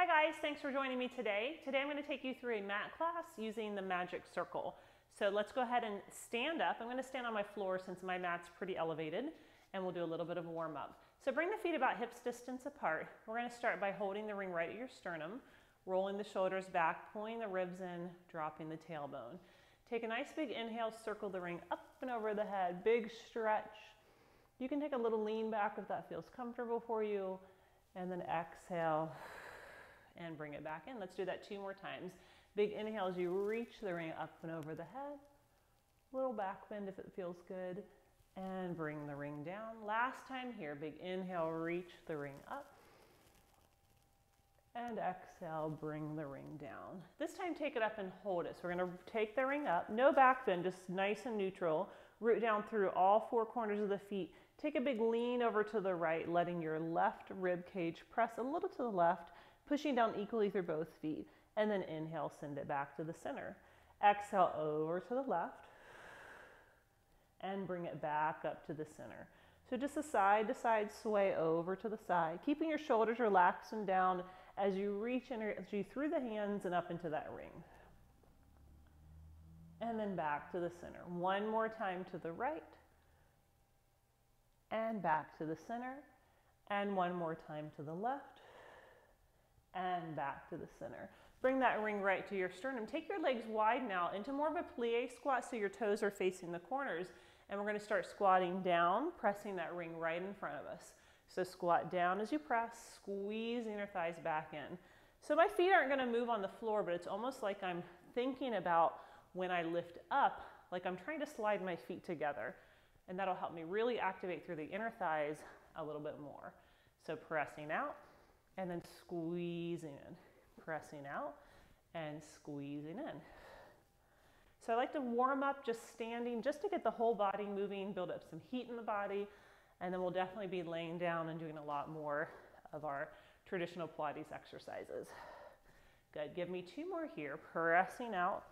guys, thanks for joining me today. Today I'm going to take you through a mat class using the magic circle. So let's go ahead and stand up. I'm going to stand on my floor since my mat's pretty elevated, and we'll do a little bit of a warm up. So bring the feet about hips distance apart. We're going to start by holding the ring right at your sternum, rolling the shoulders back, pulling the ribs in, dropping the tailbone. Take a nice big inhale, circle the ring up and over the head, big stretch. You can take a little lean back if that feels comfortable for you, and then exhale and bring it back in. Let's do that 2 more times. Big inhale as you reach the ring up and over the head. Little back bend if it feels good. And bring the ring down. Last time here, big inhale, reach the ring up. And exhale, bring the ring down. This time take it up and hold it. So we're gonna take the ring up, no back bend, just nice and neutral. Root down through all 4 corners of the feet. Take a big lean over to the right, letting your left rib cage press a little to the left, pushing down equally through both feet. And then inhale, send it back to the center. Exhale over to the left and bring it back up to the center. So just a side to side sway over to the side, keeping your shoulders relaxed and down as you reach energy through the hands and up into that ring. And then back to the center. 1 more time to the right and back to the center. And 1 more time to the left and back to the center. Bring that ring right to your sternum. Take your legs wide now into more of a plie squat so your toes are facing the corners. And we're going to start squatting down, pressing that ring right in front of us. So squat down as you press, squeezing your thighs back in. So my feet aren't going to move on the floor, but it's almost like I'm thinking about when I lift up, like I'm trying to slide my feet together. And that'll help me really activate through the inner thighs a little bit more. So pressing out and then squeezing in. Pressing out and squeezing in. So I like to warm up just standing, just to get the whole body moving, build up some heat in the body, and then we'll definitely be laying down and doing a lot more of our traditional Pilates exercises. Good, give me 2 more here, pressing out.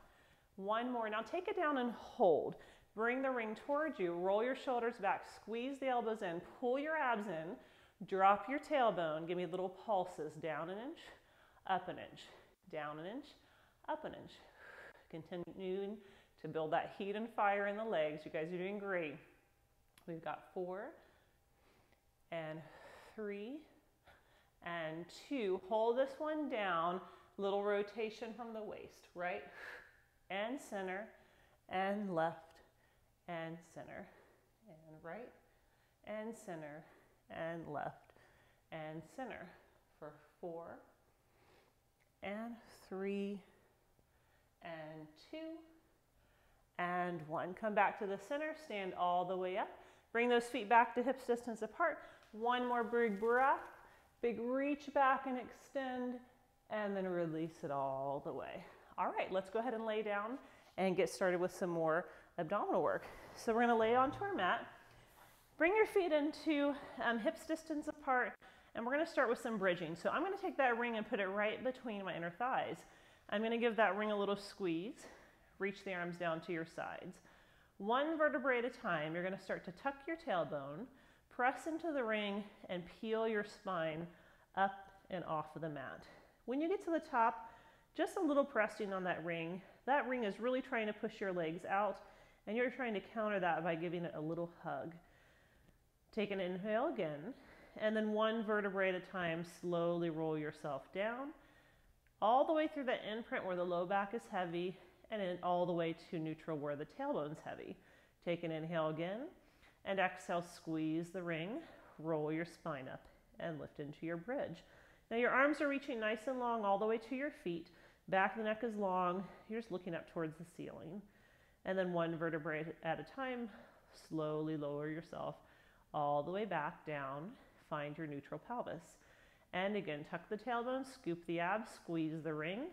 1 more, now take it down and hold. Bring the ring towards you, roll your shoulders back, squeeze the elbows in, pull your abs in, drop your tailbone, give me little pulses, down an inch, up an inch, down an inch, up an inch. Continuing to build that heat and fire in the legs. You guys are doing great. We've got 4 and 3 and 2. Hold this one down. Little rotation from the waist, right and center and left and center and right and center and left and center for 4 and 3 and 2 and 1. Come back to the center, stand all the way up. Bring those feet back to hips distance apart. 1 more big breath, big reach back and extend, and then release it all the way. All right, let's go ahead and lay down and get started with some more abdominal work. So we're gonna lay onto our mat. Bring your feet into hips distance apart, and we're gonna start with some bridging. So I'm gonna take that ring and put it right between my inner thighs. I'm going to give that ring a little squeeze. Reach the arms down to your sides. 1 vertebrae at a time, you're going to start to tuck your tailbone, press into the ring, and peel your spine up and off of the mat. When you get to the top, just a little pressing on that ring. That ring is really trying to push your legs out, and you're trying to counter that by giving it a little hug. Take an inhale again, and then 1 vertebrae at a time, slowly roll yourself down, all the way through the imprint where the low back is heavy, and then all the way to neutral where the tailbone's heavy. Take an inhale again, and exhale, squeeze the ring, roll your spine up, and lift into your bridge. Now your arms are reaching nice and long all the way to your feet. Back of the neck is long. You're just looking up towards the ceiling. And then 1 vertebrae at a time, slowly lower yourself all the way back down. Find your neutral pelvis. And again, tuck the tailbone, scoop the abs, squeeze the ring.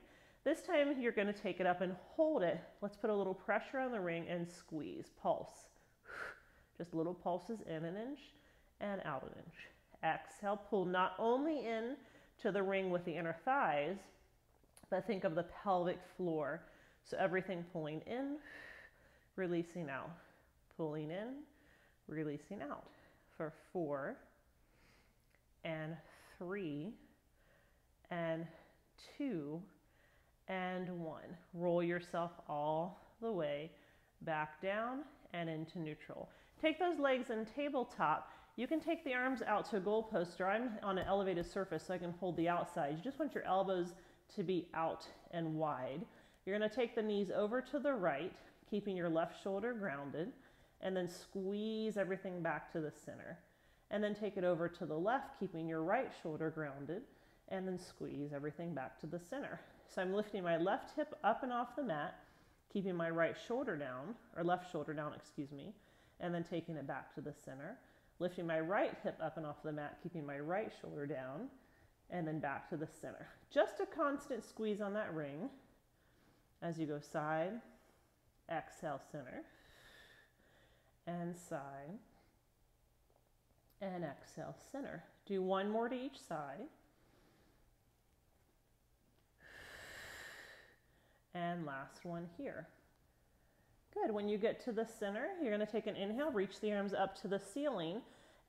This time you're going to take it up and hold it. Let's put a little pressure on the ring and squeeze, pulse. Just little pulses in an inch and out an inch. Exhale, pull not only in to the ring with the inner thighs, but think of the pelvic floor. So everything pulling in, releasing out. Pulling in, releasing out. For 4 and 3 and 2, and 1. Roll yourself all the way back down and into neutral. Take those legs in tabletop. You can take the arms out to a goalpost, or I'm on an elevated surface so I can hold the outside. You just want your elbows to be out and wide. You're going to take the knees over to the right, keeping your left shoulder grounded, and then squeeze everything back to the center. And then take it over to the left, keeping your right shoulder grounded, and then squeeze everything back to the center. So I'm lifting my left hip up and off the mat, keeping my right shoulder down, or left shoulder down, excuse me, and then taking it back to the center. Lifting my right hip up and off the mat, keeping my right shoulder down, and then back to the center. Just a constant squeeze on that ring as you go side, exhale, center, and side, and exhale, center. Do one more to each side. And last one here. Good. When you get to the center, you're going to take an inhale, reach the arms up to the ceiling.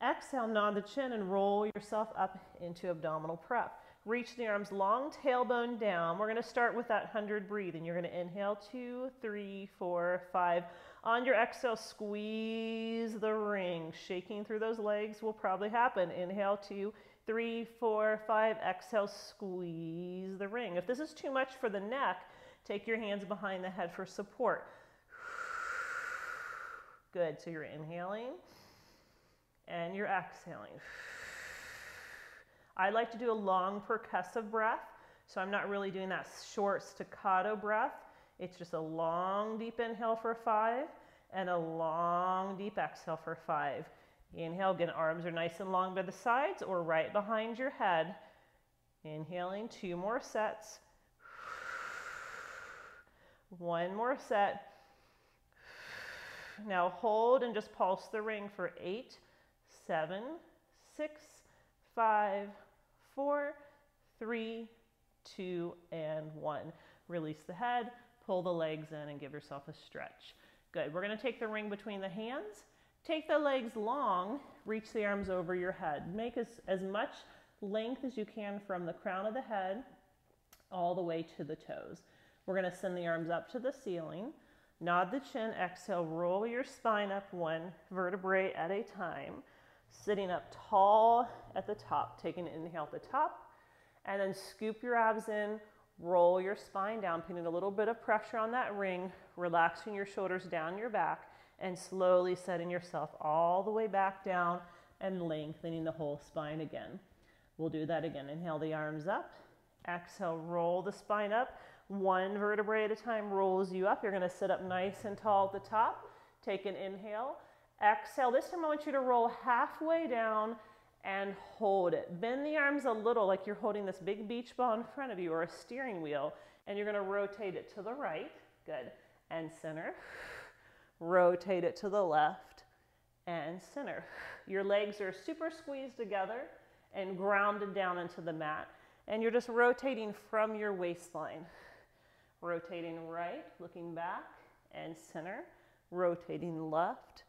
Exhale, nod the chin and roll yourself up into abdominal prep. Reach the arms long, tailbone down. We're going to start with that 100 breathing. You're going to inhale 2, 3, 4, 5. On your exhale, squeeze the ring. Shaking through those legs will probably happen. Inhale 2, 3, 4, 5. Exhale, squeeze the ring. If this is too much for the neck, take your hands behind the head for support. Good. So you're inhaling and you're exhaling. I like to do a long percussive breath, so I'm not really doing that short staccato breath. It's just a long deep inhale for 5 and a long deep exhale for 5. Inhale, again, arms are nice and long by the sides or right behind your head. Inhaling, 2 more sets. 1 more set. Now hold and just pulse the ring for 8, 7, 6, 5, 4, 3, 2, and 1. Release the head, pull the legs in, and give yourself a stretch. Good. We're going to take the ring between the hands. Take the legs long, reach the arms over your head. Make as much length as you can from the crown of the head all the way to the toes. We're going to send the arms up to the ceiling. Nod the chin, exhale, roll your spine up 1 vertebrae at a time. Sitting up tall at the top. Take an inhale at the top, and then scoop your abs in, roll your spine down, putting a little bit of pressure on that ring, relaxing your shoulders down your back, and slowly setting yourself all the way back down and lengthening the whole spine again. We'll do that again. Inhale the arms up, exhale, roll the spine up. 1 vertebrae at a time rolls you up. You're going to sit up nice and tall at the top. Take an inhale. Exhale. This time I want you to roll halfway down and hold it. Bend the arms a little like you're holding this big beach ball in front of you or a steering wheel, and you're going to rotate it to the right. Good. And center. Rotate it to the left and center. Your legs are super squeezed together and grounded down into the mat, and you're just rotating from your waistline. Rotating right, looking back, and center. Rotating left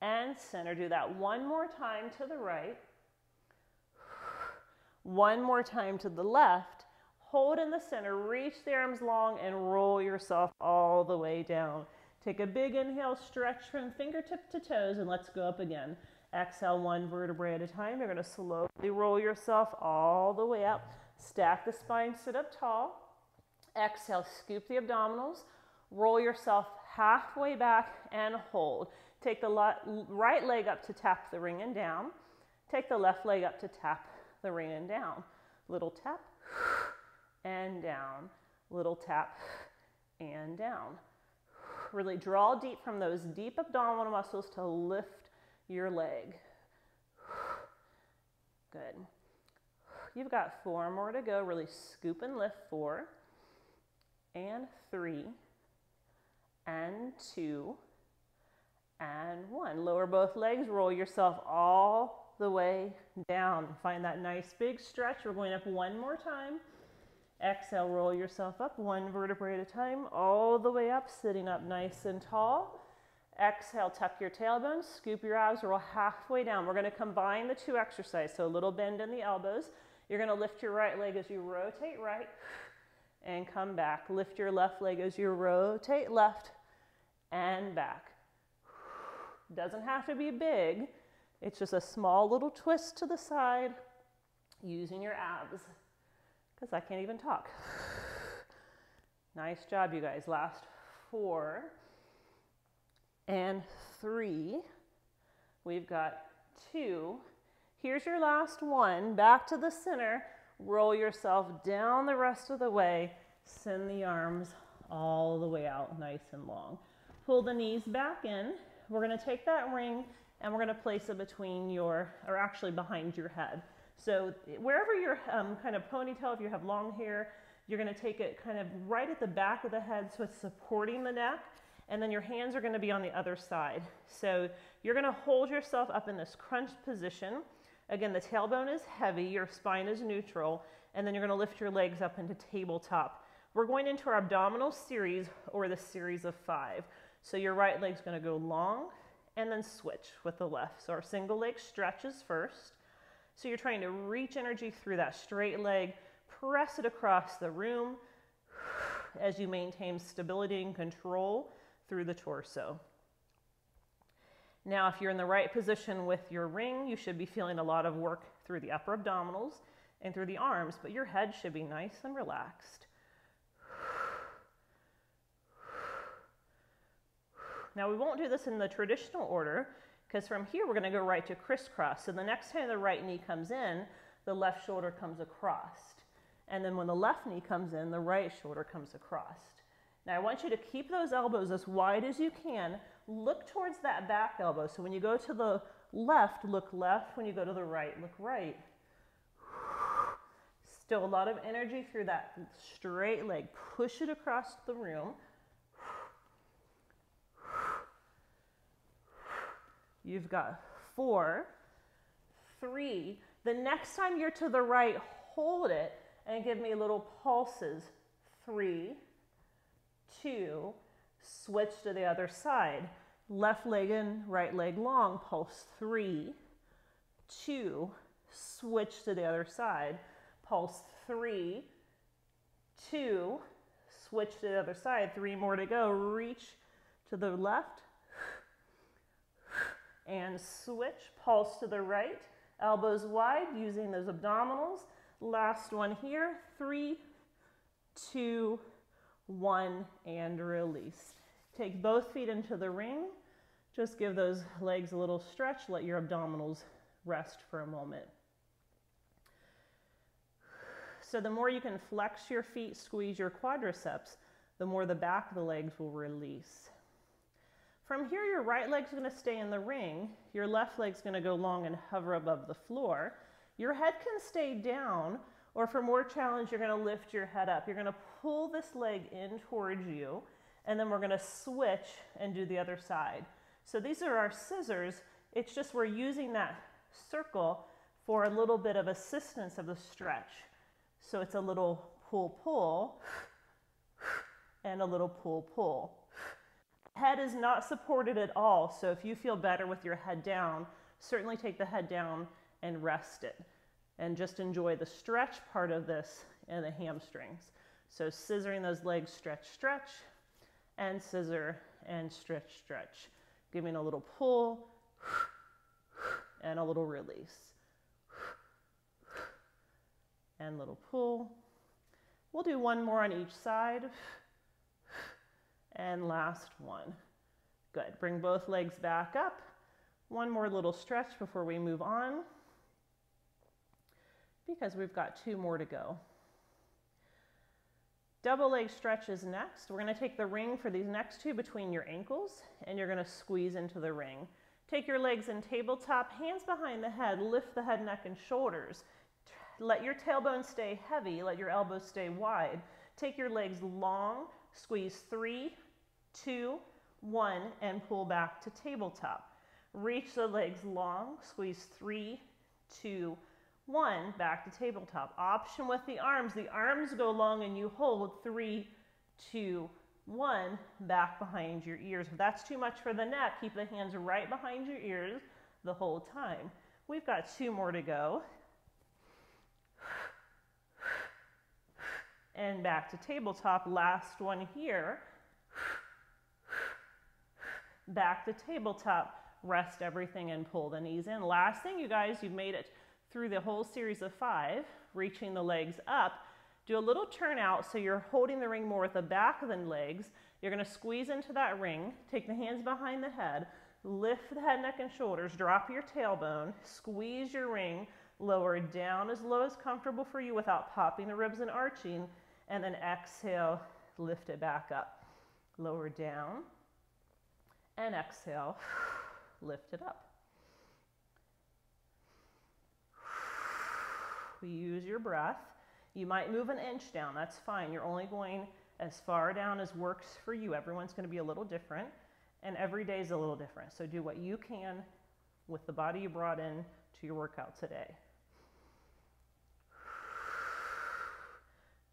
and center. Do that 1 more time to the right. 1 more time to the left. Hold in the center, reach the arms long, and roll yourself all the way down. Take a big inhale, stretch from fingertip to toes, and let's go up again. Exhale 1 vertebrae at a time. You're going to slowly roll yourself all the way up. Stack the spine, sit up tall. Exhale, scoop the abdominals, roll yourself halfway back and hold. Take the right leg up to tap the ring and down. Take the left leg up to tap the ring and down. Little tap and down. Little tap and down. Really draw deep from those deep abdominal muscles to lift your leg. Good. You've got 4 more to go. Really scoop and lift. 4 and 3 and 2 and 1. Lower both legs. Roll yourself all the way down. Find that nice big stretch. We're going up 1 more time. Exhale, roll yourself up 1 vertebrae at a time, all the way up, sitting up nice and tall. Exhale, tuck your tailbone, scoop your abs, roll halfway down. We're going to combine the 2 exercises, so a little bend in the elbows. You're going to lift your right leg as you rotate right and come back. Lift your left leg as you rotate left and back. Doesn't have to be big. It's just a small little twist to the side using your abs, because I can't even talk. Nice job, you guys. Last 4 and 3. We've got 2. Here's your last one. Back to the center. Roll yourself down the rest of the way. Send the arms all the way out, nice and long. Pull the knees back in. We're going to take that ring and we're going to place it between your, or actually behind your head. So wherever your kind of ponytail, if you have long hair, you're going to take it kind of right at the back of the head so it's supporting the neck, and then your hands are going to be on the other side. So you're going to hold yourself up in this crunch position. Again, the tailbone is heavy, your spine is neutral, and then you're going to lift your legs up into tabletop. We're going into our abdominal series, or the series of 5. So your right leg's going to go long and then switch with the left. So our single leg stretches first. So you're trying to reach energy through that straight leg, press it across the room as you maintain stability and control through the torso. Now, if you're in the right position with your ring, you should be feeling a lot of work through the upper abdominals and through the arms, but your head should be nice and relaxed. Now, we won't do this in the traditional order, because from here we're going to go right to crisscross. So the next time the right knee comes in, the left shoulder comes across. And then when the left knee comes in, the right shoulder comes across. Now I want you to keep those elbows as wide as you can. Look towards that back elbow. So when you go to the left, look left. When you go to the right, look right. Still a lot of energy through that straight leg. Push it across the room. You've got 4, 3. The next time you're to the right, hold it and give me little pulses. 3, 2, switch to the other side. Left leg in, right leg long. Pulse 3, 2, switch to the other side. Pulse 3, 2, switch to the other side. 3 more to go. Reach to the left and switch. Pulse to the right. Elbows wide using those abdominals. Last one here. 3, 2, 1, and release. Take both feet into the ring. Just give those legs a little stretch. Let your abdominals rest for a moment. So the more you can flex your feet, squeeze your quadriceps, the more the back of the legs will release. From here, your right leg's going to stay in the ring. Your left leg's going to go long and hover above the floor. Your head can stay down, or for more challenge, you're going to lift your head up. You're going to pull this leg in towards you, and then we're going to switch and do the other side. So these are our scissors. It's just we're using that circle for a little bit of assistance of the stretch. So it's a little pull-pull and a little pull-pull. Head is not supported at all, so if you feel better with your head down, certainly take the head down and rest it. And just enjoy the stretch part of this and the hamstrings. So scissoring those legs, stretch, stretch, and scissor and stretch, stretch. Giving a little pull and a little release. And little pull. We'll do one more on each side. And last one. Good. Bring both legs back up. One more little stretch before we move on, because we've got 2 more to go. Double leg stretch is next. We're going to take the ring for these next 2 between your ankles, and you're going to squeeze into the ring. Take your legs in tabletop, hands behind the head, lift the head, neck, and shoulders. Let your tailbone stay heavy, let your elbows stay wide. Take your legs long, squeeze 3, 2, 1, and pull back to tabletop. Reach the legs long, squeeze 3, 2, 1, back to tabletop. Option with the arms go long and you hold 3, 2, 1, back behind your ears. If that's too much for the neck, keep the hands right behind your ears the whole time. We've got 2 more to go. and back to tabletop. Last one here. Back to tabletop. Rest everything and pull the knees in. Last thing, you guys, you've made it through the whole series of 5, reaching the legs up. Do a little turn out so you're holding the ring more with the back of the legs. You're going to squeeze into that ring, take the hands behind the head, lift the head, neck, and shoulders, drop your tailbone, squeeze your ring, lower down as low as comfortable for you without popping the ribs and arching, and then exhale, lift it back up. Lower down, and exhale, lift it up. Use your breath. You might move an inch down, that's fine. You're only going as far down as works for you. Everyone's going to be a little different, and every day is a little different. So do what you can with the body you brought in to your workout today.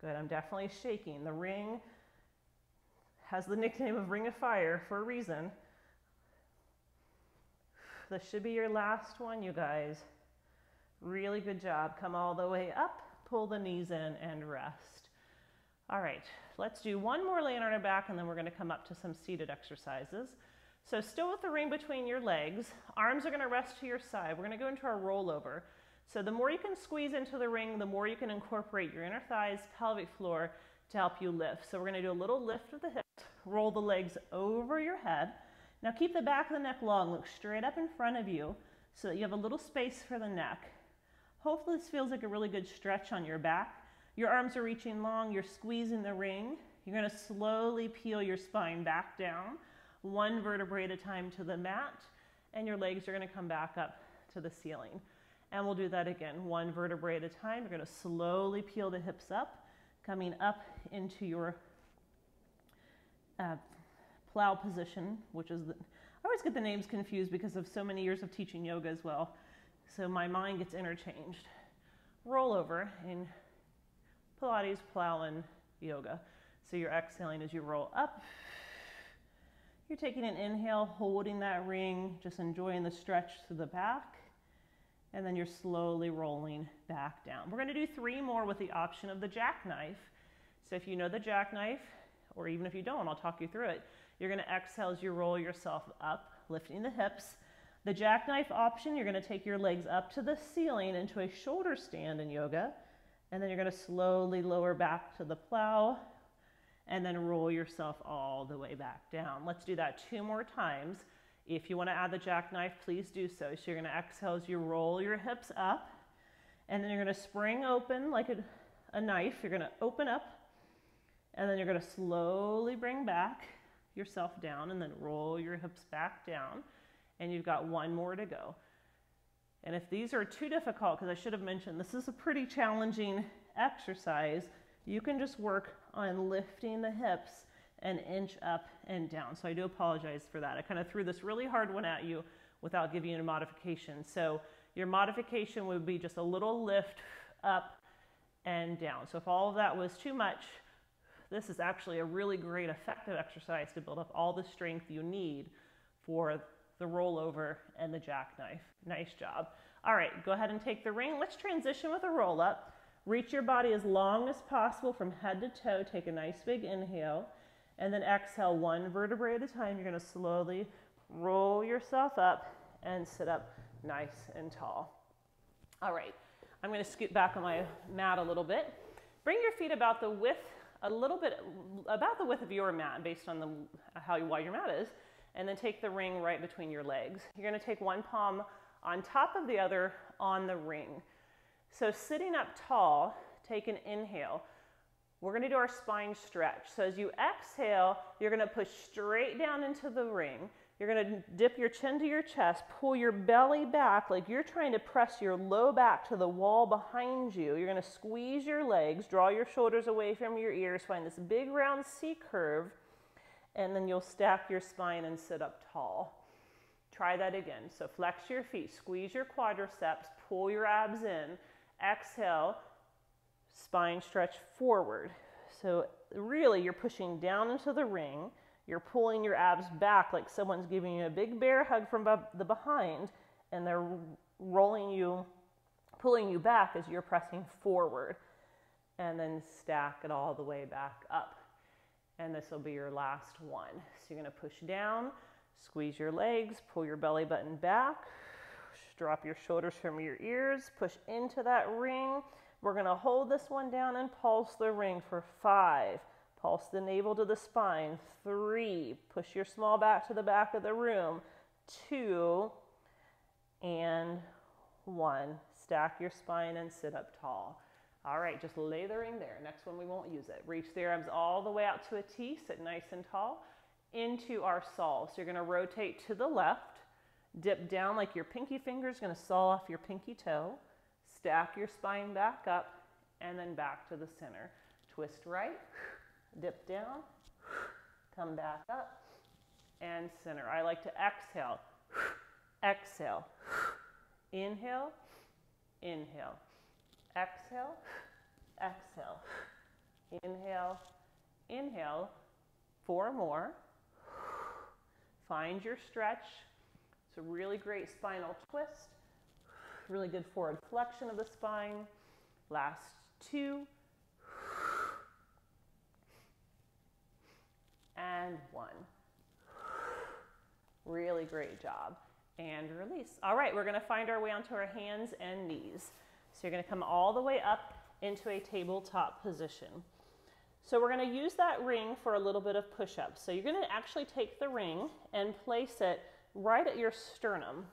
Good, I'm definitely shaking. The ring has the nickname of Ring of Fire for a reason. This should be your last one, you guys. Really good job. Come all the way up, pull the knees in, and rest. All right, let's do one more laying on our back, and then we're going to come up to some seated exercises. So still with the ring between your legs, arms are going to rest to your side. We're going to go into our rollover. So the more you can squeeze into the ring, the more you can incorporate your inner thighs, pelvic floor to help you lift. So we're going to do a little lift of the hips, roll the legs over your head. Now keep the back of the neck long, look straight up in front of you so that you have a little space for the neck. Hopefully this feels like a really good stretch on your back. Your arms are reaching long, you're squeezing the ring. You're going to slowly peel your spine back down, one vertebrae at a time to the mat, and your legs are going to come back up to the ceiling. And we'll do that again, one vertebrae at a time. You're going to slowly peel the hips up, coming up into your plow position, which is, I always get the names confused because of so many years of teaching yoga as well. So my mind gets interchanged. Roll over in Pilates, plow, and yoga. So you're exhaling as you roll up. You're taking an inhale, holding that ring, just enjoying the stretch to the back. And then you're slowly rolling back down. We're going to do 3 more with the option of the jackknife. So if you know the jackknife, or even if you don't, I'll talk you through it. You're going to exhale as you roll yourself up, lifting the hips. The jackknife option, you're going to take your legs up to the ceiling into a shoulder stand in yoga, and then you're going to slowly lower back to the plow, and then roll yourself all the way back down. Let's do that 2 more times. If you want to add the jackknife, please do so. So you're going to exhale as you roll your hips up, and then you're going to spring open like a knife. You're going to open up, and then you're going to slowly bring back yourself down, and then roll your hips back down. And you've got 1 more to go. And if these are too difficult, because I should have mentioned this is a pretty challenging exercise, you can just work on lifting the hips an inch up and down. So I do apologize for that. I kind of threw this really hard one at you without giving you a modification. So your modification would be just a little lift up and down. So if all of that was too much, this is actually a really great effective exercise to build up all the strength you need for the rollover and the jackknife. Nice job. All right, go ahead and take the ring. Let's transition with a roll up. Reach your body as long as possible from head to toe. Take a nice big inhale, and then exhale 1 vertebrae at a time. You're going to slowly roll yourself up and sit up nice and tall. All right, I'm going to scoot back on my mat a little bit. Bring your feet about the width, about the width of your mat based on how wide your mat is. And then take the ring right between your legs. You're going to take one palm on top of the other on the ring. So sitting up tall, take an inhale. We're going to do our spine stretch. So as you exhale, you're going to push straight down into the ring. You're going to dip your chin to your chest, pull your belly back like you're trying to press your low back to the wall behind you. You're going to squeeze your legs, draw your shoulders away from your ears, find this big round C curve, and then you'll stack your spine and sit up tall. Try that again. So flex your feet, squeeze your quadriceps, pull your abs in, exhale, spine stretch forward. So really you're pushing down into the ring, you're pulling your abs back like someone's giving you a big bear hug from the behind, and they're rolling you, pulling you back as you're pressing forward. and then stack it all the way back up. And this will be your last one. So you're going to push down, squeeze your legs, pull your belly button back, drop your shoulders from your ears, push into that ring. We're going to hold this one down and pulse the ring for 5. Pulse the navel to the spine. 3. Push your small back to the back of the room. 2 and 1. Stack your spine and sit up tall. All right, just lay the ring there. Next one, we won't use it. Reach the arms all the way out to a T. Sit nice and tall into our saw. So you're going to rotate to the left. Dip down like your pinky finger is going to saw off your pinky toe. Stack your spine back up and then back to the center. Twist right, dip down, come back up, and center. I like to exhale, exhale, inhale, inhale, exhale, exhale, inhale, inhale. 4 more. Find your stretch. It's a really great spinal twist. Really good forward flexion of the spine. Last 2. And 1. Really great job. And release. All right, we're going to find our way onto our hands and knees. So you're going to come all the way up into a tabletop position. So we're going to use that ring for a little bit of push-ups. So you're going to actually take the ring and place it right at your sternum,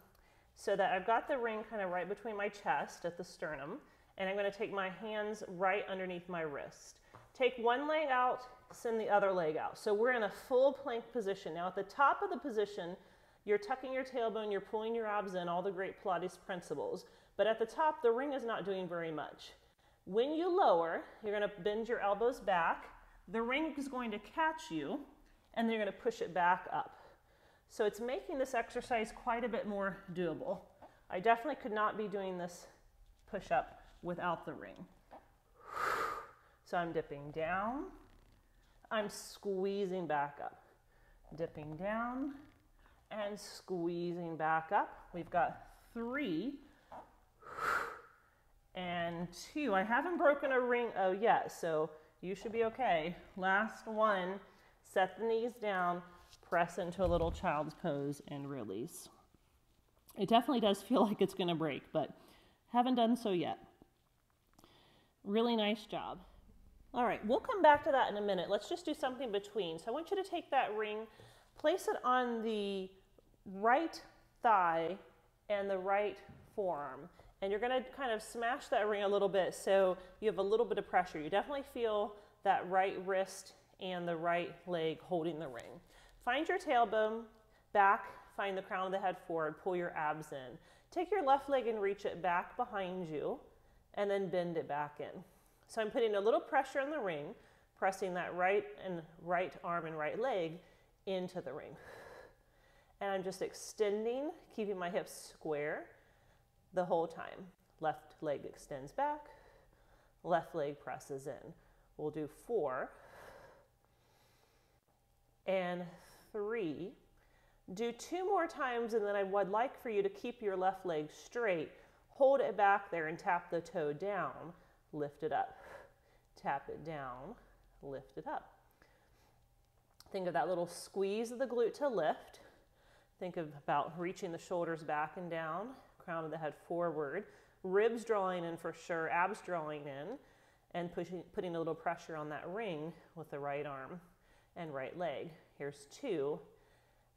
so that I've got the ring kind of right between my chest at the sternum, and I'm going to take my hands right underneath my wrist. Take one leg out, send the other leg out. So we're in a full plank position. Now at the top of the position, you're tucking your tailbone, you're pulling your abs in, all the great Pilates principles. But at the top, the ring is not doing very much. When you lower, you're going to bend your elbows back. The ring is going to catch you, and then you're going to push it back up. So it's making this exercise quite a bit more doable. I definitely could not be doing this push-up without the ring. So I'm dipping down, I'm squeezing back up, dipping down and squeezing back up. We've got 3 and 2. I haven't broken a ring yet, so you should be okay. Last one, set the knees down, press into a little child's pose and release. It definitely does feel like it's going to break, but haven't done so yet. Really nice job. All right, we'll come back to that in a minute. Let's just do something between. So I want you to take that ring, place it on the right thigh and the right forearm. And you're going to kind of smash that ring a little bit so you have a little bit of pressure. You definitely feel that right wrist and the right leg holding the ring. Find your tailbone back, find the crown of the head forward, pull your abs in. Take your left leg and reach it back behind you, and then bend it back in. So I'm putting a little pressure on the ring, pressing that right arm and right leg into the ring. And I'm just extending, keeping my hips square the whole time. Left leg extends back, left leg presses in. We'll do 4 and 3. Do 2 more times, and then I would like for you to keep your left leg straight. Hold it back there and tap the toe down. Lift it up. Tap it down. Lift it up. Think of that little squeeze of the glute to lift. Think about reaching the shoulders back and down, crown of the head forward, ribs drawing in for sure, abs drawing in, and putting a little pressure on that ring with the right arm and right leg. Here's 2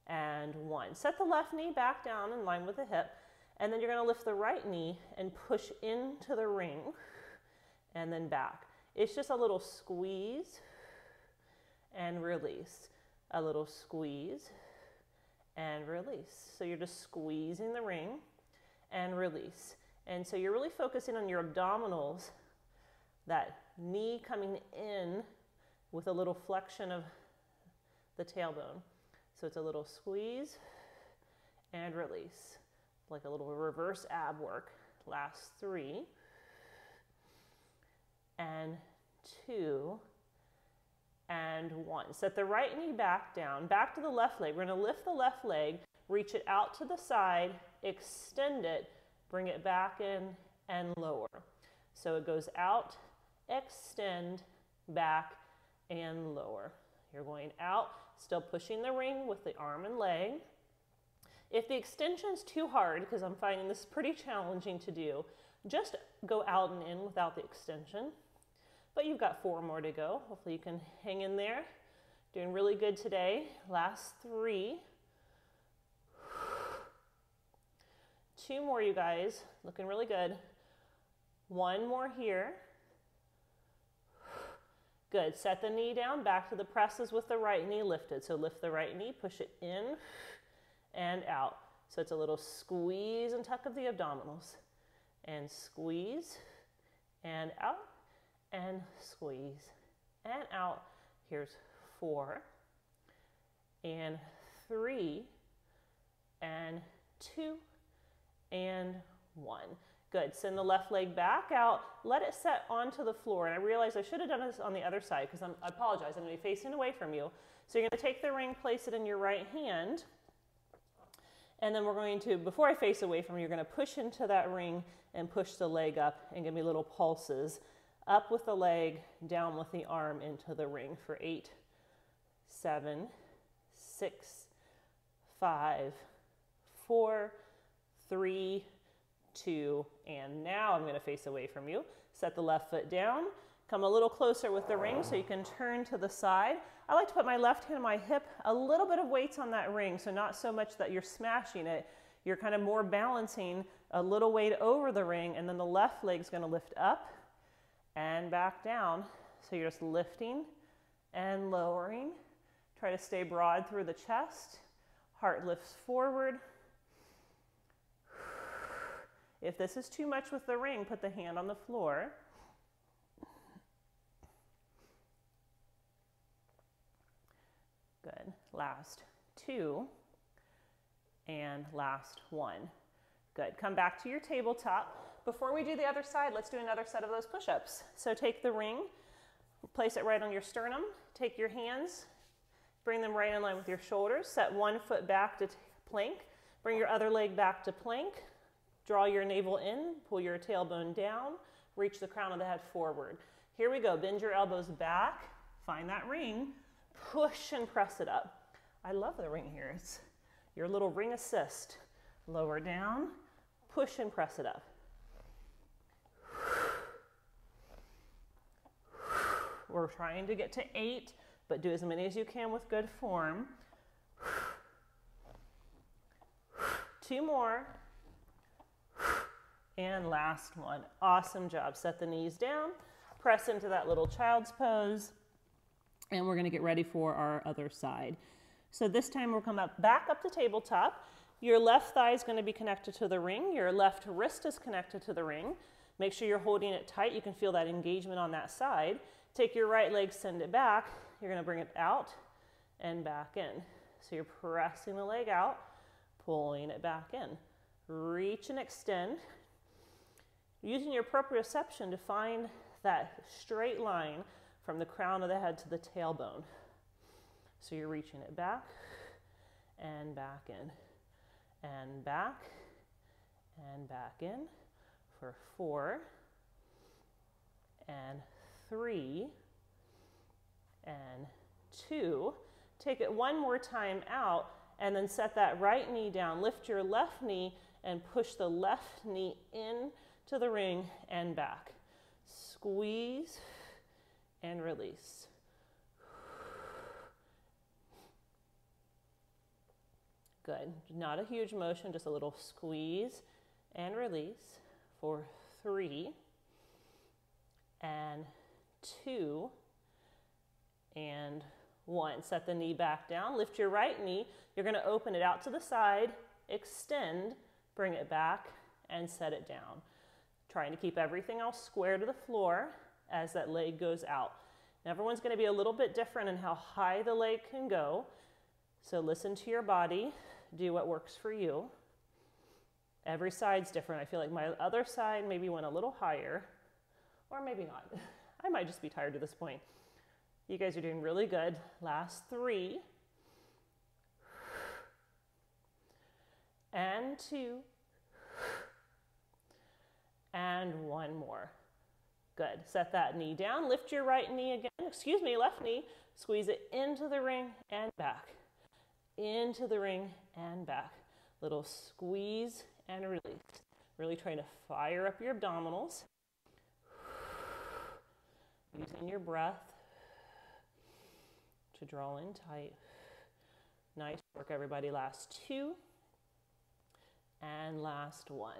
and 1. Set the left knee back down in line with the hip, and then you're going to lift the right knee and push into the ring and then back. It's just a little squeeze and release, a little squeeze and release. So you're just squeezing the ring and release. And so you're really focusing on your abdominals, that knee coming in with a little flexion of the tailbone. So it's a little squeeze and release, like a little reverse ab work. Last 3 and 2 and 1. Set the right knee back down, back to the left leg. We're going to lift the left leg, reach it out to the side, extend it, bring it back in and lower. So it goes out extend, back, and lower. You're going out, still pushing the ring with the arm and leg. If the extension's too hard, because I'm finding this pretty challenging to do, just go out and in without the extension. But you've got 4 more to go. Hopefully you can hang in there. Doing really good today. Last 3. 2 more, you guys. Looking really good. 1 more here. Good. Set the knee down, back to the presses with the right knee lifted. So lift the right knee, push it in and out. So it's a little squeeze and tuck of the abdominals. And squeeze and out and squeeze and out. Here's 4 and 3 and 2 and 1. Good. Send the left leg back out. Let it set onto the floor. And I realize I should have done this on the other side because I apologize. I'm going to be facing away from you. So you're going to take the ring, place it in your right hand. And then we're going to, before I face away from you, you're going to push into that ring and push the leg up and give me little pulses. Up with the leg, down with the arm into the ring for 8, 7, 6, 5, 4, 3, 2, and now I'm going to face away from you. Set the left foot down. Come a little closer with the ring so you can turn to the side. I like to put my left hand on my hip, a little bit of weights on that ring, so not so much that you're smashing it. You're kind of more balancing a little weight over the ring, and then the left leg's going to lift up and back down. So you're just lifting and lowering. Try to stay broad through the chest. Heart lifts forward. If this is too much with the ring, put the hand on the floor. Good. Last 2 and last 1. Good. Come back to your tabletop. Before we do the other side, let's do another set of those push-ups. So take the ring, place it right on your sternum. Take your hands, bring them right in line with your shoulders. Set one foot back to plank. Bring your other leg back to plank. Draw your navel in, pull your tailbone down, reach the crown of the head forward. Here we go. Bend your elbows back, find that ring, push and press it up. I love the ring here. It's your little ring assist. Lower down, push and press it up. We're trying to get to 8, but do as many as you can with good form. 2 more. And last one. Awesome job. Set the knees down, press into that little child's pose, and we're going to get ready for our other side. So this time we'll come back up to tabletop. Your left thigh is going to be connected to the ring. Your left wrist is connected to the ring. Make sure you're holding it tight. You can feel that engagement on that side. Take your right leg, send it back. You're going to bring it out and back in. So you're pressing the leg out, pulling it back in. Reach and extend. Using your proprioception to find that straight line from the crown of the head to the tailbone. So you're reaching it back and back in, and back in for 4 and 3 and 2. Take it one more time out and then set that right knee down. Lift your left knee and push the left knee in to the ring and back. Squeeze and release. Good. Not a huge motion, just a little squeeze and release for 3 and 2 and 1. Set the knee back down. Lift your right knee. You're going to open it out to the side, extend, bring it back, and set it down. Trying to keep everything else square to the floor as that leg goes out. Now, everyone's going to be a little bit different in how high the leg can go. So listen to your body. Do what works for you. Every side's different. I feel like my other side maybe went a little higher, or maybe not. I might just be tired at this point. You guys are doing really good. Last 3 and 2 and 1 more. Good. Set that knee down. Lift your right knee again. Excuse me, left knee. Squeeze it into the ring and back. Into the ring and back. Little squeeze and release. Really trying to fire up your abdominals. Using your breath to draw in tight. Nice work, everybody. Last 2 and last 1.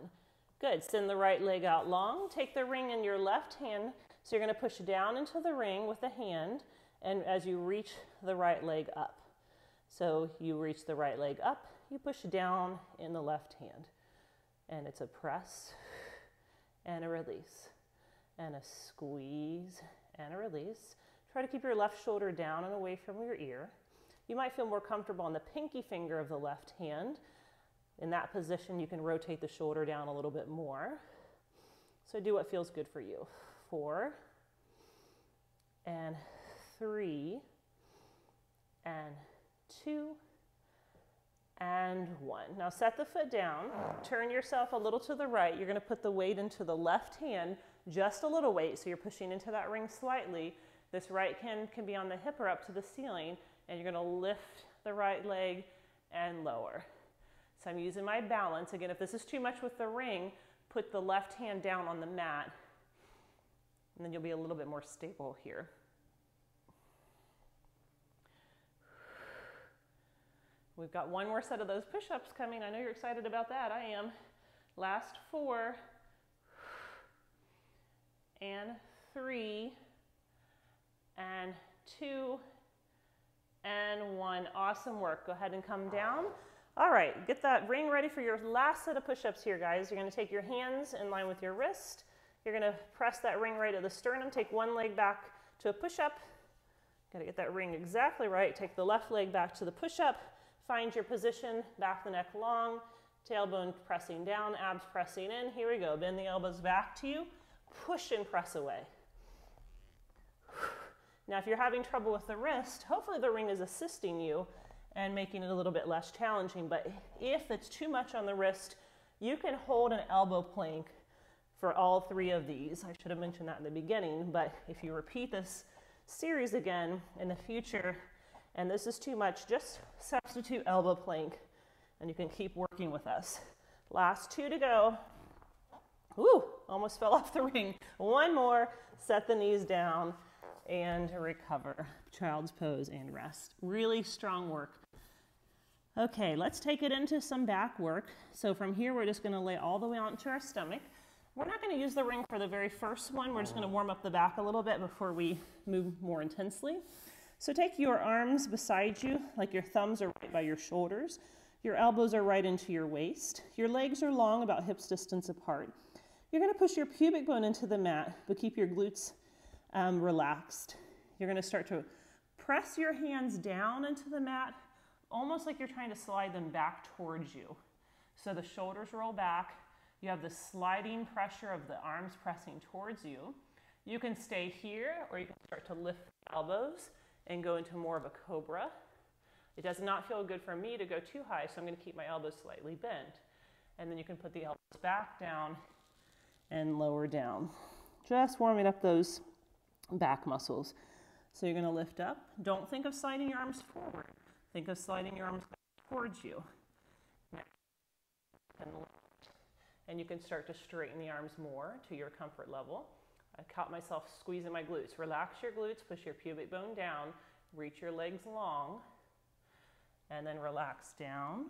Good. Send the right leg out long. Take the ring in your left hand. So you're going to push down into the ring with the hand, and as you reach the right leg up. So you reach the right leg up, you push down in the left hand. And it's a press and a release and a squeeze and a release. Try to keep your left shoulder down and away from your ear. You might feel more comfortable on the pinky finger of the left hand. In that position, you can rotate the shoulder down a little bit more. So do what feels good for you. 4 and 3 and 2 and 1. Now set the foot down, turn yourself a little to the right. You're going to put the weight into the left hand, just a little weight, so you're pushing into that ring slightly. This right hand can be on the hip or up to the ceiling, and you're going to lift the right leg and lower. So I'm using my balance. Again, if this is too much with the ring, put the left hand down on the mat, and then you'll be a little bit more stable here. We've got one more set of those push-ups coming. I know you're excited about that. I am. Last 4 and 3 and 2 and 1. Awesome work. Go ahead and come down. All right, get that ring ready for your last set of push-ups here, guys. You're going to take your hands in line with your wrist. You're going to press that ring right at the sternum. Take one leg back to a push-up. Got to get that ring exactly right. Take the left leg back to the push-up. Find your position, back the neck long, tailbone pressing down, abs pressing in. Here we go. Bend the elbows back to you. Push and press away. Now, if you're having trouble with the wrist, hopefully the ring is assisting you and making it a little bit less challenging. But if it's too much on the wrist, you can hold an elbow plank for all 3 of these. I should have mentioned that in the beginning, but if you repeat this series again in the future, and this is too much, just substitute elbow plank, and you can keep working with us. Last 2 to go. Woo, almost fell off the ring. 1 more, set the knees down, and recover. Child's pose and rest. Really strong work. Okay, let's take it into some back work. So from here, we're just gonna lay all the way onto our stomach. We're not gonna use the ring for the very first one. We're just gonna warm up the back a little bit before we move more intensely. So take your arms beside you, like your thumbs are right by your shoulders. Your elbows are right into your waist. Your legs are long, about hips distance apart. You're going to push your pubic bone into the mat, but keep your glutes relaxed. You're going to start to press your hands down into the mat, almost like you're trying to slide them back towards you. So the shoulders roll back. You have the sliding pressure of the arms pressing towards you. You can stay here, or you can start to lift the elbows and go into more of a cobra. It does not feel good for me to go too high, so I'm going to keep my elbows slightly bent. And then you can put the elbows back down and lower down. Just warming up those back muscles. So you're going to lift up. Don't think of sliding your arms forward. Think of sliding your arms towards you. And you can start to straighten the arms more to your comfort level. I caught myself squeezing my glutes. Relax your glutes, push your pubic bone down, reach your legs long, and then relax down.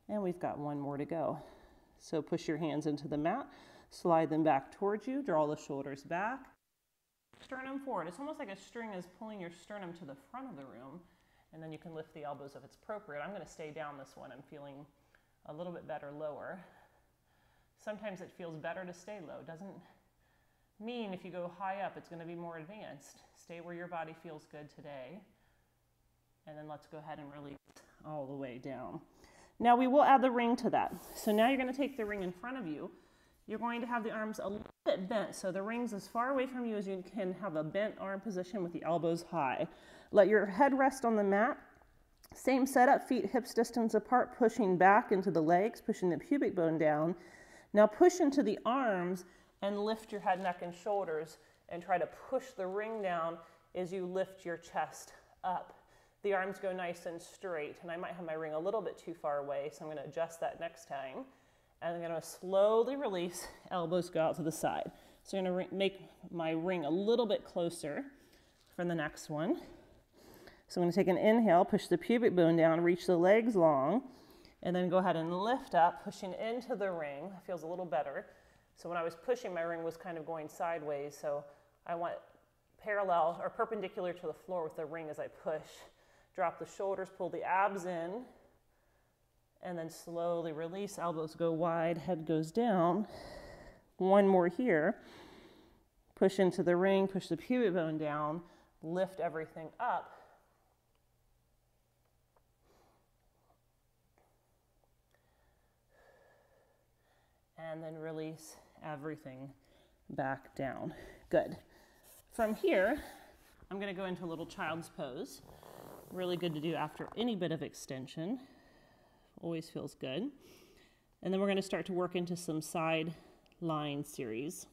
And we've got 1 more to go. So push your hands into the mat, slide them back towards you, draw the shoulders back, sternum forward. It's almost like a string is pulling your sternum to the front of the room, and then you can lift the elbows if it's appropriate. I'm going to stay down this one. I'm feeling a little bit better lower. Sometimes it feels better to stay low. Doesn't mean if you go high up, it's going to be more advanced. Stay where your body feels good today. And then let's go ahead and release all the way down. Now we will add the ring to that. So now you're going to take the ring in front of you. You're going to have the arms a little bit bent. So the ring's as far away from you as you can have a bent arm position with the elbows high. Let your head rest on the mat. Same setup, feet hips distance apart, pushing back into the legs, pushing the pubic bone down. Now push into the arms and lift your head, neck, and shoulders, and try to push the ring down as you lift your chest up. The arms go nice and straight, and I might have my ring a little bit too far away, so I'm going to adjust that next time. And I'm going to slowly release, elbows go out to the side. So I'm going to make my ring a little bit closer for the next one. So I'm going to take an inhale, push the pubic bone down, reach the legs long, and then go ahead and lift up, pushing into the ring. It feels a little better. So when I was pushing, my ring was kind of going sideways, so I want parallel or perpendicular to the floor with the ring as I push. Drop the shoulders, pull the abs in, and then slowly release. Elbows go wide, head goes down. One more here. Push into the ring, push the pubic bone down, lift everything up. And then release everything back down. Good. From here, I'm going to go into a little child's pose. Really good to do after any bit of extension. Always feels good. And then we're going to start to work into some side line series.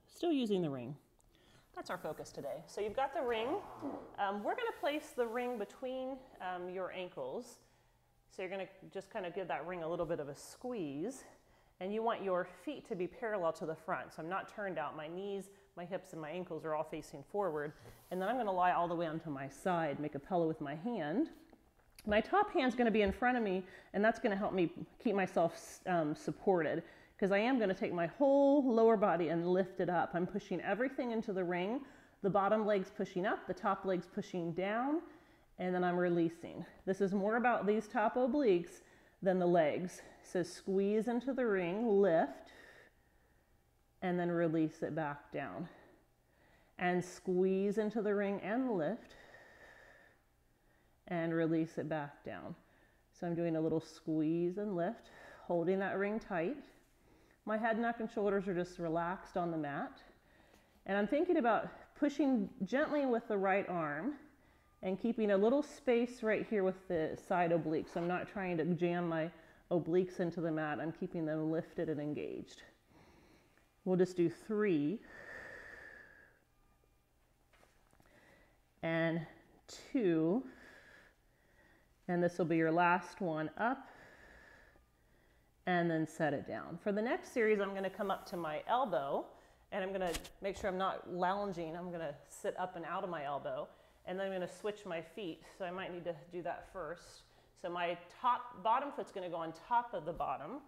Still using the ring. That's our focus today. So you've got the ring. We're going to place the ring between your ankles. So you're going to just kind of give that ring a little bit of a squeeze. And you want your feet to be parallel to the front. So I'm not turned out. My knees, my hips, and my ankles are all facing forward. And then I'm going to lie all the way onto my side, make a pillow with my hand. My top hand's going to be in front of me, and that's going to help me keep myself supported, because I am going to take my whole lower body and lift it up. I'm pushing everything into the ring. The bottom leg's pushing up, the top leg's pushing down, and then I'm releasing. This is more about these top obliques than the legs. So squeeze into the ring, lift, and then release it back down. And squeeze into the ring and lift, and release it back down. So I'm doing a little squeeze and lift, holding that ring tight. My head, neck, and shoulders are just relaxed on the mat. And I'm thinking about pushing gently with the right arm and keeping a little space right here with the side obliques. So I'm not trying to jam my obliques into the mat. I'm keeping them lifted and engaged. We'll just do 3 and 2. And this will be your last one up, and then set it down. For the next series, I'm going to come up to my elbow, and I'm going to make sure I'm not lounging. I'm going to sit up and out of my elbow, and then I'm going to switch my feet. So I might need to do that first. So my bottom foot's going to go on top of the bottom,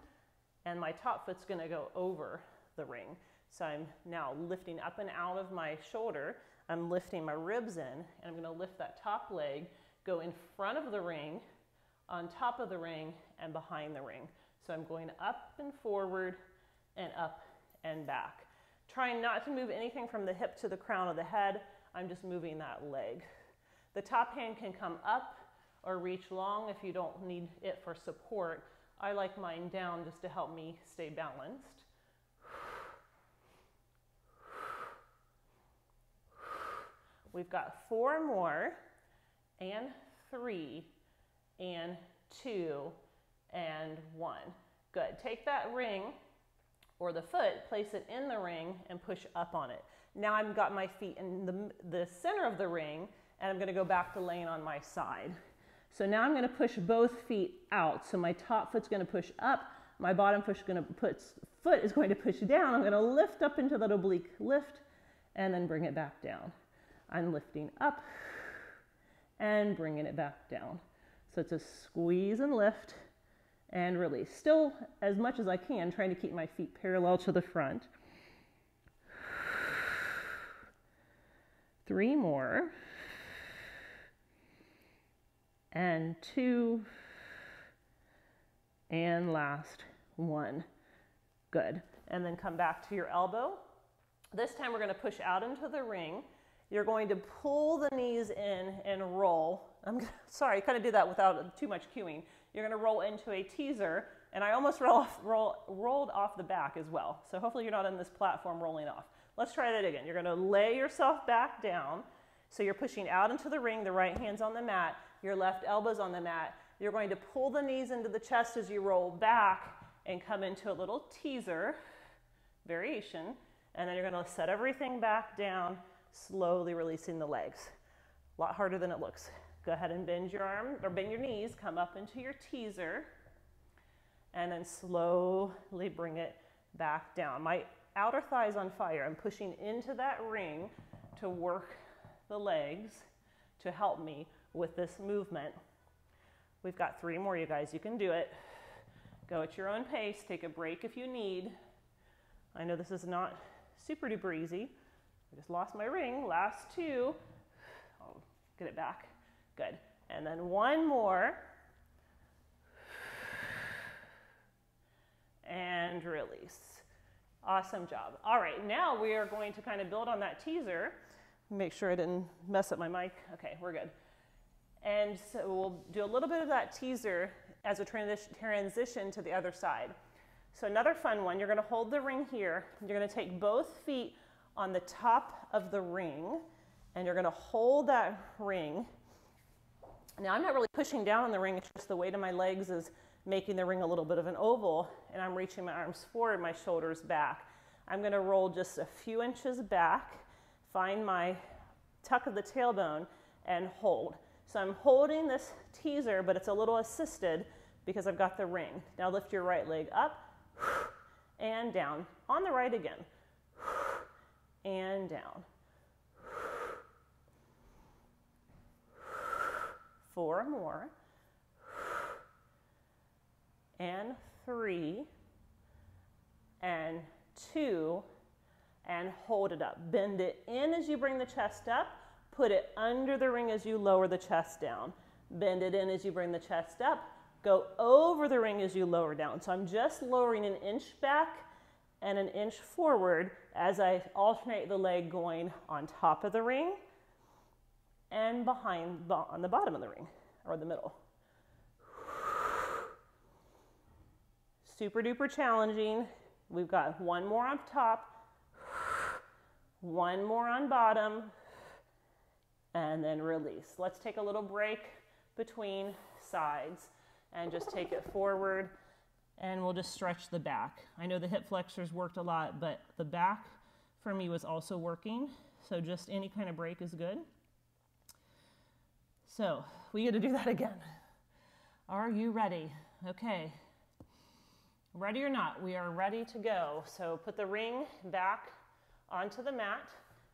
and my top foot's going to go over the ring. So I'm now lifting up and out of my shoulder. I'm lifting my ribs in, and I'm going to lift that top leg, go in front of the ring, on top of the ring, and behind the ring. So I'm going up and forward and up and back. Trying not to move anything from the hip to the crown of the head. I'm just moving that leg. The top hand can come up or reach long if you don't need it for support. I like mine down just to help me stay balanced. We've got 4 more. And 3, and 2, and 1. Good. Take that ring or the foot, place it in the ring, and push up on it. Now I've got my feet in the center of the ring, and I'm going to go back to laying on my side. So now I'm going to push both feet out. So my top foot's going to push up, my bottom foot is going to push down. I'm going to lift up into that oblique lift, and then bring it back down. I'm lifting up and bringing it back down. So it's a squeeze and lift and release. Still, as much as I can, trying to keep my feet parallel to the front. 3 more. And 2. And last 1. Good. And then come back to your elbow. This time we're going to push out into the ring. You're going to pull the knees in and roll. Sorry, I kind of did that without too much cueing. You're going to roll into a teaser, and I almost rolled off the back as well. So hopefully you're not on this platform rolling off. Let's try that again. You're going to lay yourself back down. So you're pushing out into the ring. The right hand's on the mat. Your left elbow's on the mat. You're going to pull the knees into the chest as you roll back, and come into a little teaser variation. And then you're going to set everything back down, slowly releasing the legs. A lot harder than it looks. Go ahead and bend your arm or bend your knees, come up into your teaser, and then slowly bring it back down. My outer thigh is on fire. I'm pushing into that ring to work the legs to help me with this movement. We've got 3 more, you guys. You can do it. Go at your own pace. Take a break if you need. I know this is not super duper easy. I just lost my ring. Last 2. I'll get it back. Good. And then 1 more. And release. Awesome job. All right, now we are going to kind of build on that teaser. Make sure I didn't mess up my mic. Okay, we're good. And so we'll do a little bit of that teaser as a transition to the other side. So another fun one, you're going to hold the ring here. You're going to take both feet on the top of the ring, and you're going to hold that ring. Now I'm not really pushing down on the ring, it's just the weight of my legs is making the ring a little bit of an oval, and I'm reaching my arms forward, my shoulders back. I'm going to roll just a few inches back, find my tuck of the tailbone, and hold. So I'm holding this teaser, but it's a little assisted because I've got the ring. Now lift your right leg up and down. On the right again. And down. 4 more. And 3. And 2. And hold it up. Bend it in as you bring the chest up. Put it under the ring as you lower the chest down. Bend it in as you bring the chest up. Go over the ring as you lower down. So I'm just lowering an inch back and an inch forward as I alternate the leg going on top of the ring and behind on the bottom of the ring or the middle. Super duper challenging. We've got 1 more on top, 1 more on bottom, and then release. Let's take a little break between sides and just take it forward, and we'll just stretch the back. I know the hip flexors worked a lot, but the back for me was also working, so just any kind of break is good. So we get to do that again. Are you ready? Okay. Ready or not, we are ready to go. So put the ring back onto the mat.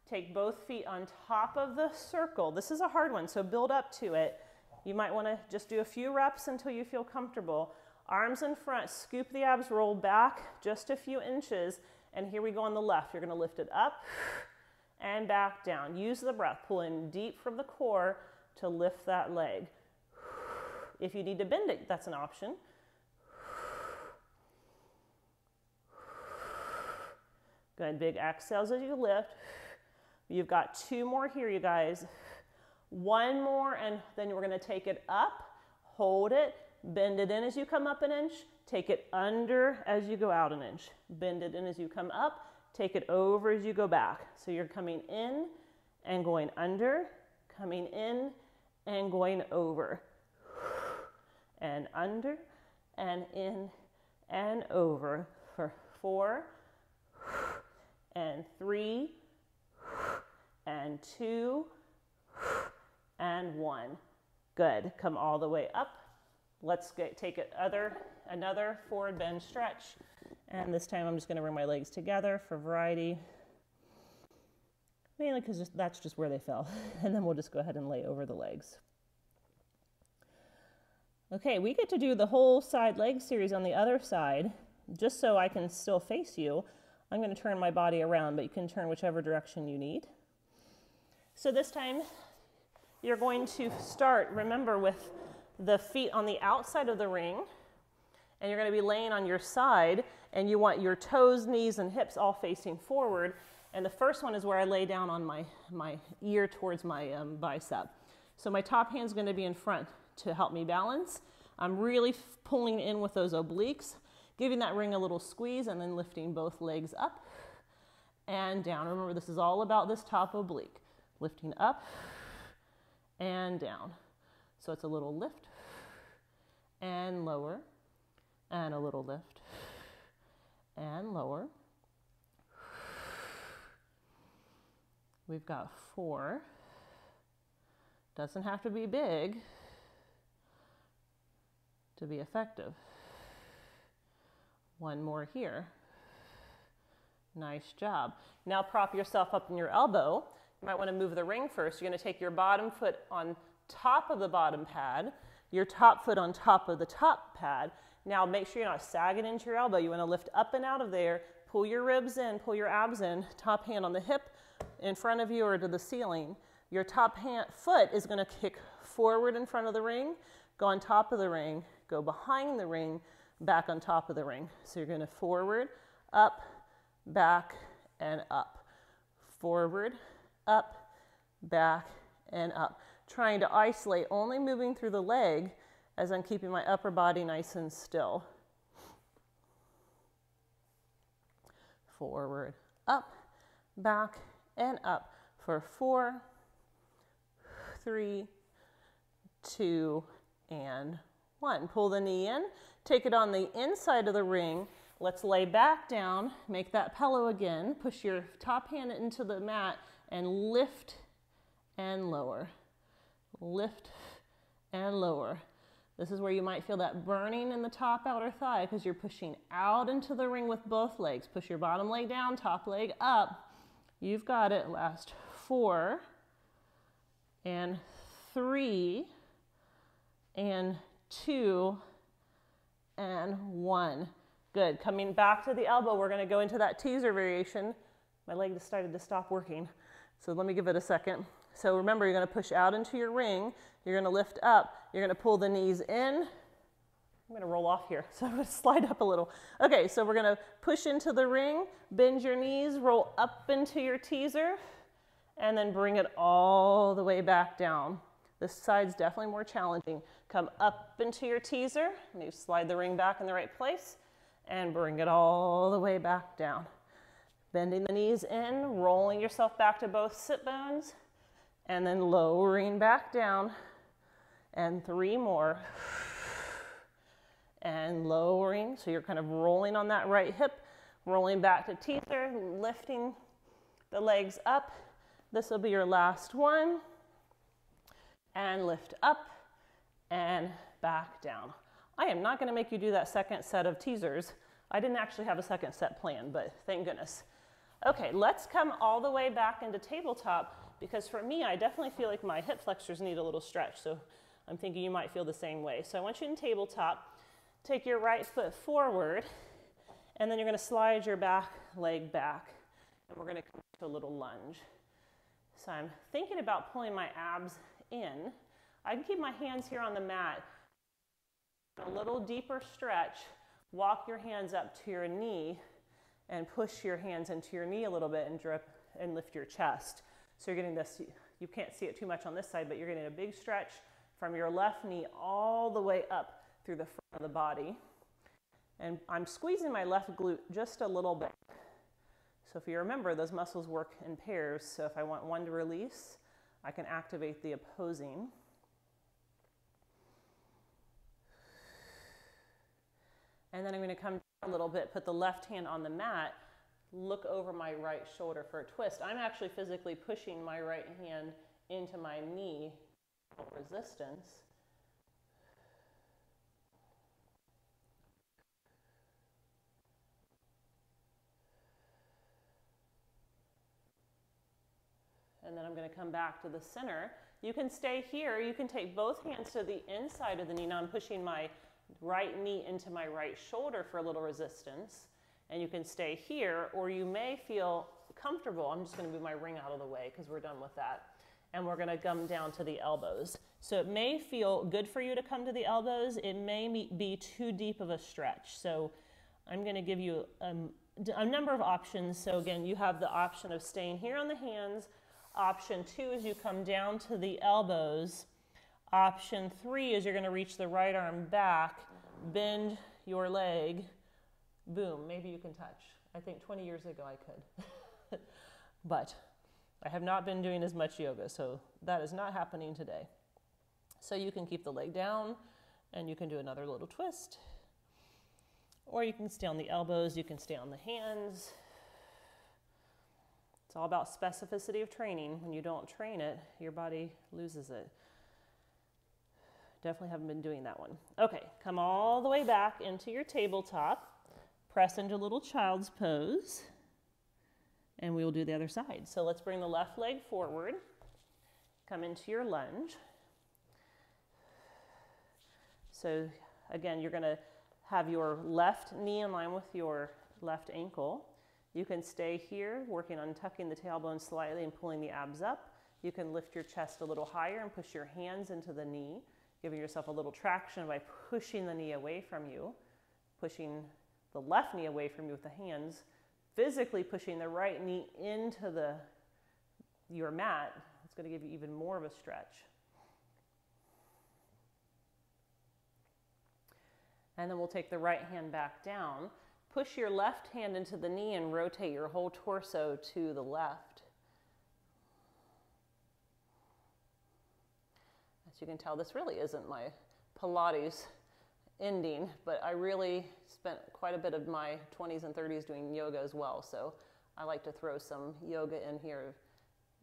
Take both feet on top of the circle. This is a hard one, so build up to it. You might want to just do a few reps until you feel comfortable. Arms in front, scoop the abs, roll back just a few inches, and here we go on the left. You're going to lift it up and back down. Use the breath. Pull in deep from the core to lift that leg. If you need to bend it, that's an option. Good, big exhales as you lift. You've got 2 more here, you guys. 1 more, and then we're going to take it up, hold it, bend it in as you come up an inch, take it under as you go out an inch. Bend it in as you come up, take it over as you go back. So you're coming in and going under, coming in and going over. And under and in and over for 4 and 3 and 2 and 1. Good. Come all the way up. Let's take it another forward bend stretch. And this time I'm just going to bring my legs together for variety. Mainly because that's just where they fell. And then we'll just go ahead and lay over the legs. Okay, we get to do the whole side leg series on the other side. Just so I can still face you, I'm going to turn my body around, but you can turn whichever direction you need. So this time, you're going to start, remember, with the feet on the outside of the ring, and you're going to be laying on your side, and you want your toes, knees, and hips all facing forward. And the first one is where I lay down on my ear towards my bicep. So my top hand's going to be in front to help me balance. I'm really pulling in with those obliques, giving that ring a little squeeze, and then lifting both legs up and down. Remember, this is all about this top oblique. Lifting up and down. So it's a little lift and lower and a little lift and lower. We've got 4. Doesn't have to be big to be effective. 1 more here. Nice job. Now prop yourself up in your elbow. You might want to move the ring first. You're going to take your bottom foot on top of the bottom pad, your top foot on top of the top pad. Now make sure you're not sagging into your elbow. You want to lift up and out of there, pull your ribs in, pull your abs in, top hand on the hip in front of you or to the ceiling. Your top foot is going to kick forward in front of the ring, go on top of the ring, go behind the ring, back on top of the ring. So you're going to forward, up, back, and up. Forward, up, back, and up. Trying to isolate, only moving through the leg as I'm keeping my upper body nice and still. Forward, up, back, and up for 4, 3, 2, and 1. Pull the knee in, take it on the inside of the ring. Let's lay back down, make that pillow again, push your top hand into the mat and lift and lower. Lift and lower. This is where you might feel that burning in the top outer thigh because you're pushing out into the ring with both legs. Push your bottom leg down, top leg up. You've got it. Last 4 and 3 and 2 and 1. Good. Coming back to the elbow, we're going to go into that teaser variation. My leg decided to stop working, so let me give it a second. So remember, you're going to push out into your ring. You're going to lift up. You're going to pull the knees in. I'm going to roll off here, so I'm going to slide up a little. Okay, so we're going to push into the ring, bend your knees, roll up into your teaser, and then bring it all the way back down. This side's definitely more challenging. Come up into your teaser. Maybe slide the ring back in the right place, and bring it all the way back down. Bending the knees in, rolling yourself back to both sit bones, and then lowering back down, and 3 more, and lowering, so you're kind of rolling on that right hip, rolling back to teaser, lifting the legs up. This will be your last one, and lift up, and back down. I am not going to make you do that second set of teasers. I didn't actually have a second set planned, but thank goodness. Okay, let's come all the way back into tabletop, because for me, I definitely feel like my hip flexors need a little stretch, so I'm thinking you might feel the same way. So I want you in tabletop, take your right foot forward, and then you're going to slide your back leg back, and we're going to come to a little lunge. So I'm thinking about pulling my abs in. I can keep my hands here on the mat. A little deeper stretch, walk your hands up to your knee, and push your hands into your knee a little bit and drip and lift your chest. So you're getting this, you can't see it too much on this side, but you're getting a big stretch from your left knee all the way up through the front of the body. And I'm squeezing my left glute just a little bit. So if you remember, those muscles work in pairs. So if I want one to release, I can activate the opposing. And then I'm going to come down a little bit, put the left hand on the mat, look over my right shoulder for a twist. I'm actually physically pushing my right hand into my knee for resistance. And then I'm going to come back to the center. You can stay here. You can take both hands to the inside of the knee. Now I'm pushing my right knee into my right shoulder for a little resistance. And you can stay here, or you may feel comfortable. I'm just going to move my ring out of the way because we're done with that. And we're going to come down to the elbows. So it may feel good for you to come to the elbows. It may be too deep of a stretch. So I'm going to give you a number of options. So again, you have the option of staying here on the hands. Option 2 is you come down to the elbows. Option 3 is you're going to reach the right arm back, bend your leg. Boom, maybe you can touch. I think 20 years ago I could. But I have not been doing as much yoga, so that is not happening today. So you can keep the leg down, and you can do another little twist. Or you can stay on the elbows, you can stay on the hands. It's all about specificity of training. When you don't train it, your body loses it. Definitely haven't been doing that one. Okay, come all the way back into your tabletop. Press into little child's pose. And we will do the other side. So let's bring the left leg forward. Come into your lunge. So again, you're going to have your left knee in line with your left ankle. You can stay here, working on tucking the tailbone slightly and pulling the abs up. You can lift your chest a little higher and push your hands into the knee, giving yourself a little traction by pushing the knee away from you, pushing the left knee away from you with the hands, physically pushing the right knee into your mat. It's going to give you even more of a stretch. And then we'll take the right hand back down. Push your left hand into the knee and rotate your whole torso to the left. As you can tell, this really isn't my Pilates ending, but I really spent quite a bit of my 20s and 30s doing yoga as well, so I like to throw some yoga in here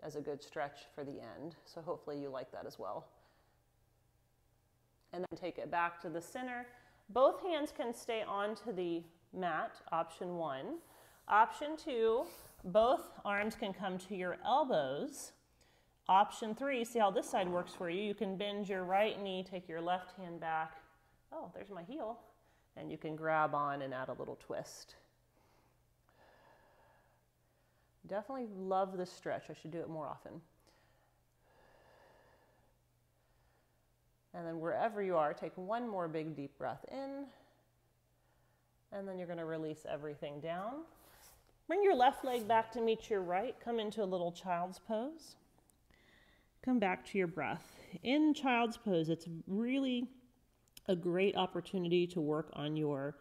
as a good stretch for the end. So hopefully you like that as well. And then take it back to the center. Both hands can stay onto the mat, option 1. Option 2, both arms can come to your elbows. Option 3, see how this side works for you. You can bend your right knee, take your left hand back. Oh, there's my heel. And you can grab on and add a little twist. Definitely love this stretch. I should do it more often. And then wherever you are, take one more big deep breath in. And then you're going to release everything down. Bring your left leg back to meet your right. Come into a little child's pose. Come back to your breath. In child's pose, it's really a great opportunity to work on your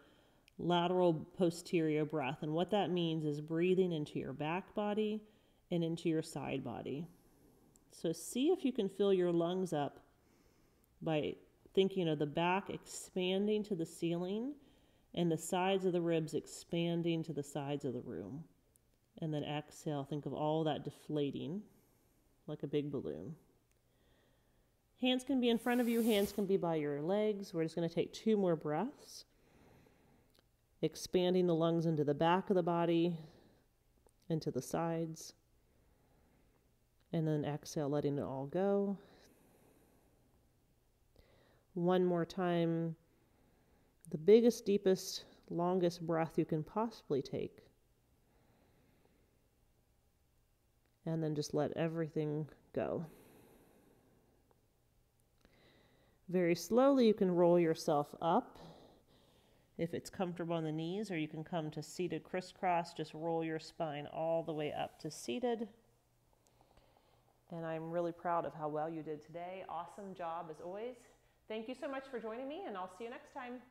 lateral posterior breath. And what that means is breathing into your back body and into your side body. So see if you can fill your lungs up by thinking of the back expanding to the ceiling and the sides of the ribs expanding to the sides of the room. And then exhale, think of all that deflating like a big balloon. Hands can be in front of you, hands can be by your legs. We're just going to take 2 more breaths. Expanding the lungs into the back of the body, into the sides. And then exhale, letting it all go. One more time. The biggest, deepest, longest breath you can possibly take. And then just let everything go. Very slowly, you can roll yourself up if it's comfortable on the knees, or you can come to seated crisscross. Just roll your spine all the way up to seated. And I'm really proud of how well you did today. Awesome job as always. Thank you so much for joining me, and I'll see you next time.